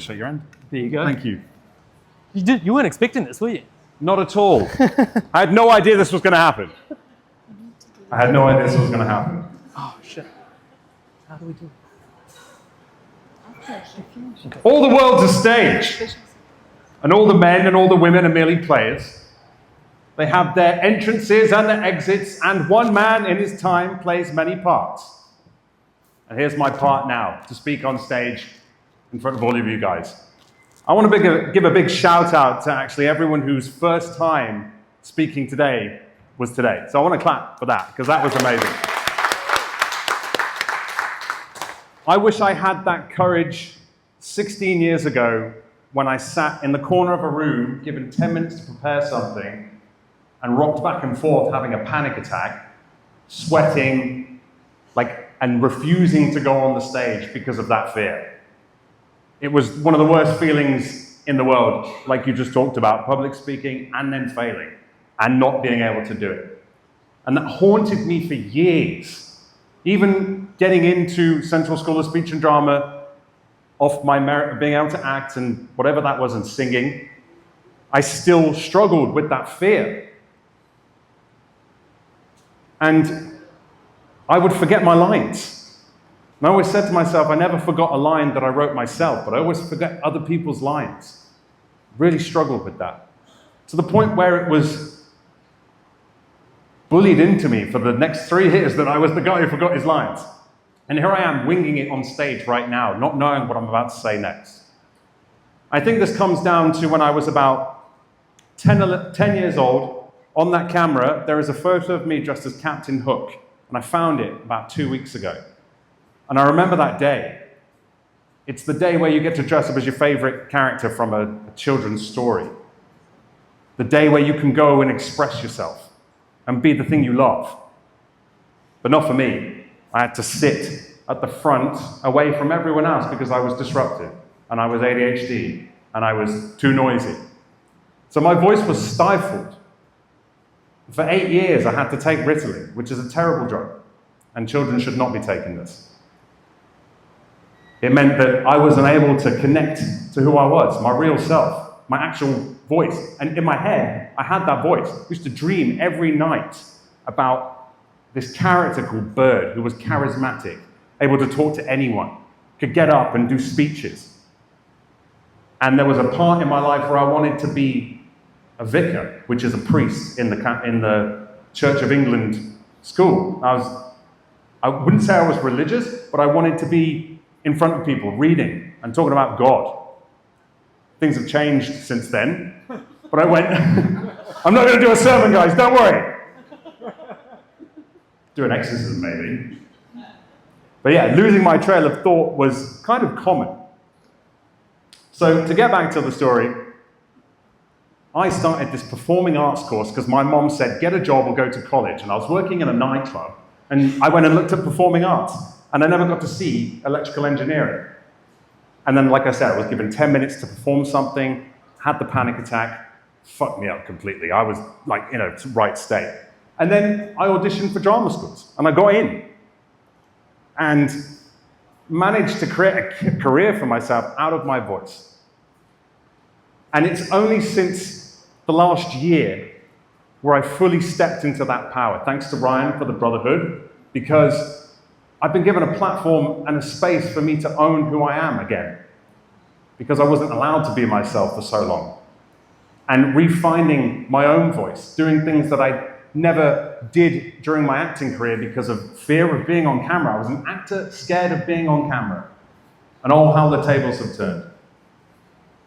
Shake your hand. There you go. Thank you. You weren't expecting this, were you? Not at all. I had no idea this was going to happen. I had no idea this was going to happen. Oh, shit. How do we do it? All the world's a stage. And all the men and all the women are merely players. They have their entrances and their exits, and one man in his time plays many parts. And here's my part now, to speak on stage in front of all of you guys. I want to give a big shout out to actually everyone whose first time speaking today was today. So I want to clap for that, because that was amazing. I wish I had that courage 16 years ago when I sat in the corner of a room, given 10 minutes to prepare something, and rocked back and forth having a panic attack, sweating, and refusing to go on the stage because of that fear. It was one of the worst feelings in the world, like you just talked about, public speaking and then failing and not being able to do it. And that haunted me for years. Even getting into Central School of Speech and Drama, off my merit of being able to act and whatever that was and singing, I still struggled with that fear. And I would forget my lines. And I always said to myself, I never forgot a line that I wrote myself, but I always forget other people's lines. Really struggled with that. To the point where it was bullied into me for the next 3 years that I was the guy who forgot his lines. And here I am winging it on stage right now, not knowing what I'm about to say next. I think this comes down to when I was about 10 years old. On that camera, there is a photo of me dressed as Captain Hook. And I found it about 2 weeks ago. And I remember that day. It's the day where you get to dress up as your favorite character from a children's story. The day where you can go and express yourself and be the thing you love. But not for me. I had to sit at the front away from everyone else because I was disruptive and I was ADHD and I was too noisy. So my voice was stifled. For 8 years, I had to take Ritalin, which is a terrible drug, and children should not be taking this. It meant that I was unable to connect to who I was, my real self, my actual voice. And in my head, I had that voice. I used to dream every night about this character called Bird, who was charismatic, able to talk to anyone, could get up and do speeches. And there was a part in my life where I wanted to be a vicar, which is a priest in the Church of England school. I wouldn't say I was religious, but I wanted to be in front of people, reading and talking about God. Things have changed since then, but I went, I'm not going to do a sermon, guys, don't worry. Do an exorcism, maybe. But yeah, losing my trail of thought was kind of common. So to get back to the story, I started this performing arts course because my mom said, get a job or go to college. And I was working in a nightclub, and I went and looked at performing arts, and I never got to see electrical engineering. And then, like I said, I was given 10 minutes to perform something, had the panic attack, fucked me up completely. I was like in a right state. And then I auditioned for drama schools, and I got in. And managed to create a career for myself out of my voice. And it's only since the last year where I fully stepped into that power, thanks to Ryan for the Brotherhood, because I've been given a platform and a space for me to own who I am again, because I wasn't allowed to be myself for so long. And refinding my own voice, doing things that I never did during my acting career because of fear of being on camera. I was an actor scared of being on camera. And oh, how the tables have turned.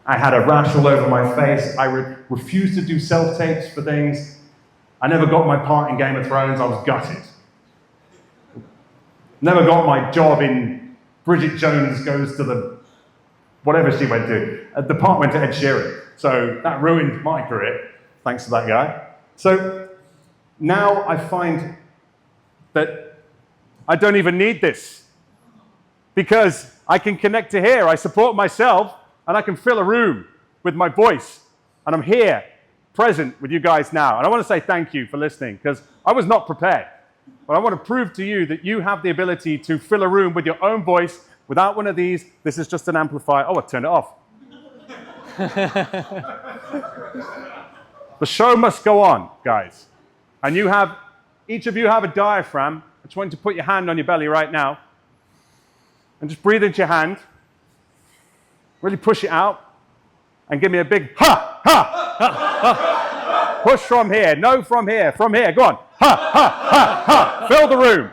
I had a rash all over my face. I refused to do self-tapes for things. I never got my part in Game of Thrones. I was gutted. Never got my job in Bridget Jones Goes to the whatever she went to. The part went to Ed Sheeran. So that ruined my career, thanks to that guy. So now I find that I don't even need this because I can connect to here. I support myself and I can fill a room with my voice. And I'm here, present with you guys now. And I want to say thank you for listening because I was not prepared. But I want to prove to you that you have the ability to fill a room with your own voice without one of these. This is just an amplifier. Oh, I turned it off. The show must go on, guys. And each of you have a diaphragm. I just want you to put your hand on your belly right now. And just breathe into your hand. Really push it out. And give me a big ha, ha, ha, ha. Push from here. No, from here. From here. Go on. Ha, ha, ha, ha. Fill the room.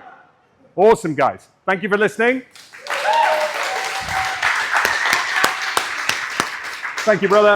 Awesome, guys. Thank you for listening. Thank you, brother.